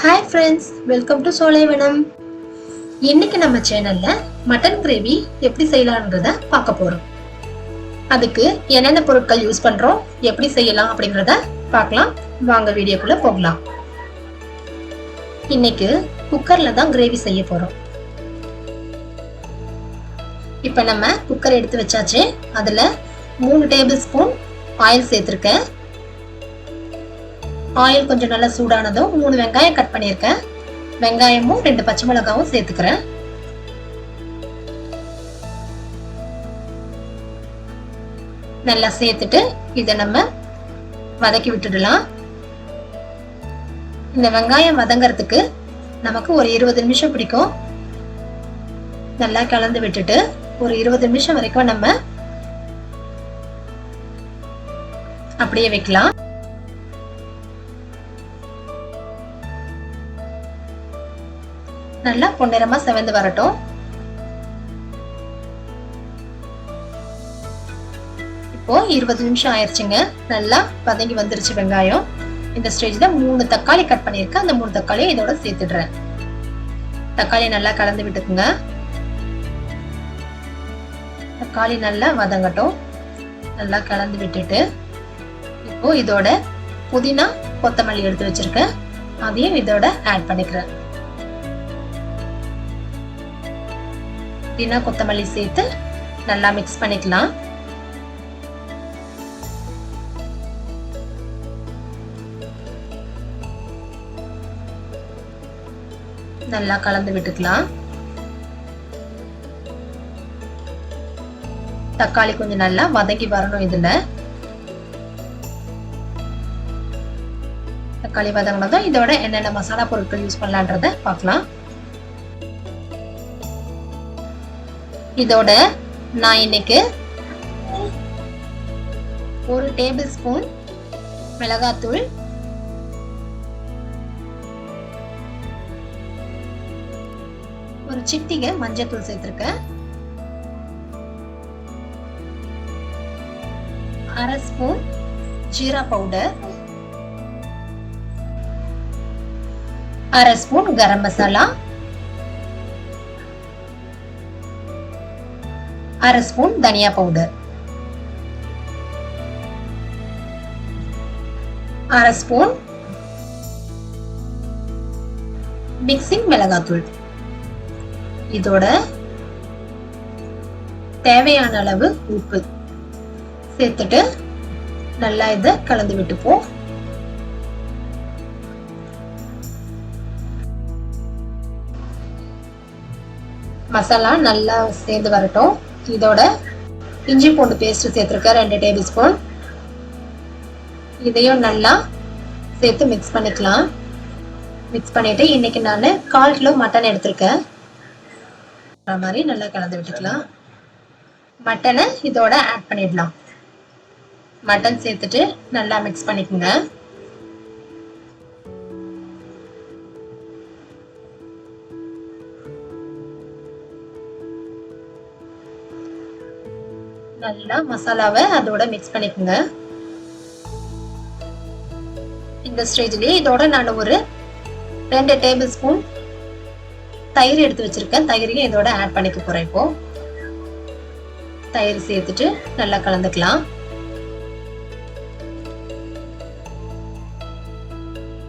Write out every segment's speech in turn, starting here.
Hi friends, welcome to Solaivanam. இன்னைக்கு நம்ம சேனல்ல மட்டன் கிரேவி எப்படி செய்யலாம்ன்றத பார்க்க போறோம். அதுக்கு என்னென்ன பொருட்கள் யூஸ் பண்றோம், எப்படி செய்யலாம் அப்படிங்கறத பார்க்கலாம். வாங்க வீடியோக்குள்ள போகலாம். இன்னைக்கு குக்கர்ல தான் கிரேவி செய்ய போறோம். இப்போ நம்ம குக்கர் எடுத்து வச்சாச்சு. அதுல 3 டேபிள் ஸ்பூன் ஆயில் சேர்த்திருக்கேன். ஆயில் கொஞ்சம் நல்லா சூடானதும் 3 வெங்காயம் கட் பண்ணியிருக்கேன். வெங்காயமும் 2 பச்சை மிளகாவும் சேர்த்துக்கிறேன். நல்லா சேர்த்துட்டு இதை நம்ம வதக்கி விட்டுடலாம். இந்த வெங்காயம் வதங்கிறதுக்கு நமக்கு ஒரு 20 நிமிஷம் பிடிக்கும். நல்லா கலந்து விட்டுட்டு ஒரு 20 நிமிஷம் வரைக்கும் நம்ம அப்படியே வைக்கலாம். நல்லா பொன்னிறமா செவந்து வரட்டும். இப்போ 20 நிமிஷம் ஆயிடுச்சுங்க. நல்லா வதங்கி வந்துருச்சு வெங்காயம். இந்த ஸ்டேஜ்ல 3 தக்காளி கட் பண்ணிருக்கேன். அந்த 3 தக்காளியை இதோட சேர்த்துடுறேன். தக்காளி நல்லா கலந்து விட்டுக்குங்க. தக்காளி நல்லா வதங்கட்டும். நல்லா கலந்து விட்டுட்டு இப்போ இதோட புதினா கொத்தமல்லி எடுத்து வச்சிருக்கேன். அதையும் இதோட ஆட் பண்ணிக்கிறேன். புதினா கொத்தமல்லி சேர்த்து நல்லா மிக்ஸ் பண்ணிக்கலாம். நல்லா கலந்து விட்டுக்கலாம். தக்காளி கொஞ்சம் நல்லா வதங்கி வரணும். இதுல தக்காளி வதங்கினதும் இதோட என்னென்ன மசாலா பொருட்கள் யூஸ் பண்ணலான்றத பார்க்கலாம். இதோட நான் இன்னைக்கு 1 டேபிள் ஸ்பூன் மிளகாத்தூள், 1 சிட்டிகை மஞ்சள் சேர்த்திருக்கேன். 1/2 spoon jeera powder, 1/2 spoon garam masala, 1/2 spoon தனியா பவுடர், 1/2 ஸ்பூன் மிக்சிங் மிளகாத்தூள். இதோட தேவையான அளவு உப்பு சேர்த்துட்டு நல்லா இதை கலந்து விட்டுப்போம். மசாலா நல்லா சேர்ந்து வரட்டும். இதோட இஞ்சி பூண்டு பேஸ்ட் சேர்த்துருக்கேன் 2 டேபிள் ஸ்பூன். இதையும் நல்லா சேர்த்து மிக்ஸ் பண்ணிக்கலாம். மிக்ஸ் பண்ணிட்டு இன்னைக்கு நான் 1/4 கிலோ மட்டன் எடுத்திருக்கேன். மாதிரி நல்லா கலந்து விட்டுக்கலாம். மட்டனை இதோட ஆட் பண்ணிடலாம். மட்டன் சேர்த்துட்டு நல்லா மிக்ஸ் பண்ணிக்கோங்க. நல்லா மசாலாவை அதோட மிக்ஸ் பண்ணிக்கோங்க. இந்த ஸ்டேஜ்லயே இதோட நான் ஒரு 2 டேபிள் ஸ்பூன் தயிர் எடுத்து வச்சிருக்கேன். தயிரையும் இதோட ஆட் பண்ணிக்க போறேன். இப்போ தயிர் சேர்த்துட்டு நல்லா கலந்துக்கலாம்.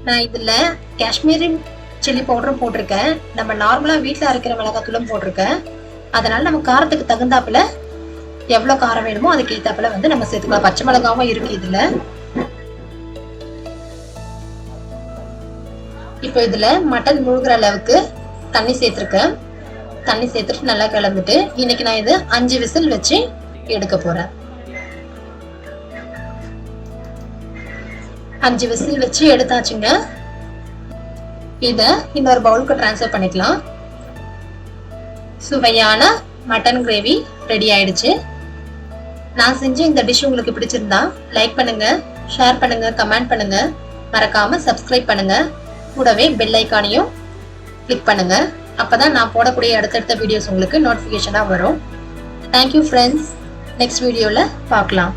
நான் இதுல காஷ்மீரி சில்லி பவுடரும் போட்டிருக்கேன். நம்ம நார்மலா வீட்டுல அரைக்கிற மிளகாத்தூளும் போட்டிருக்கேன். அதனால நம்ம காரத்துக்கு தகுந்தாப்புல எவ்வளவு காரம் வேணுமோ அதுக்கு ஏத்தாப்புல நம்ம சேர்த்துக்கலாம். பச்சை மிளகாவும் இருக்கு இதுல. இப்போ இதுல மட்டன் முழுகிற அளவுக்கு தண்ணி சேர்த்திருக்கேன். தண்ணி சேர்த்துட்டு நல்லா கலந்துட்டு இன்னைக்கு நான் இது 5 விசில் வச்சு எடுக்க போறேன். 5 விசில் வச்சு எடுத்தாச்சுங்க. இத இன்னொரு பவுலுக்கு ட்ரான்ஸ்ஃபர் பண்ணிக்கலாம். சுவையான மட்டன் கிரேவி ரெடி ஆயிடுச்சு. நான் செஞ்ச இந்த டிஷ் உங்களுக்கு பிடிச்சிருந்தா லைக் பண்ணுங்க, ஷேர் பண்ணுங்க, கமெண்ட் பண்ணுங்க. மறக்காம சப்ஸ்கிரைப் பண்ணுங்க. கூடவே பெல் ஐகானையும் கிளிக் பண்ணுங்க. அப்பதான் நான் போடக்கூடிய அடுத்தடுத்த வீடியோஸ் உங்களுக்கு நோட்டிபிகேஷனா வரும். Thank you friends. நெக்ஸ்ட் வீடியோல பார்க்கலாம்.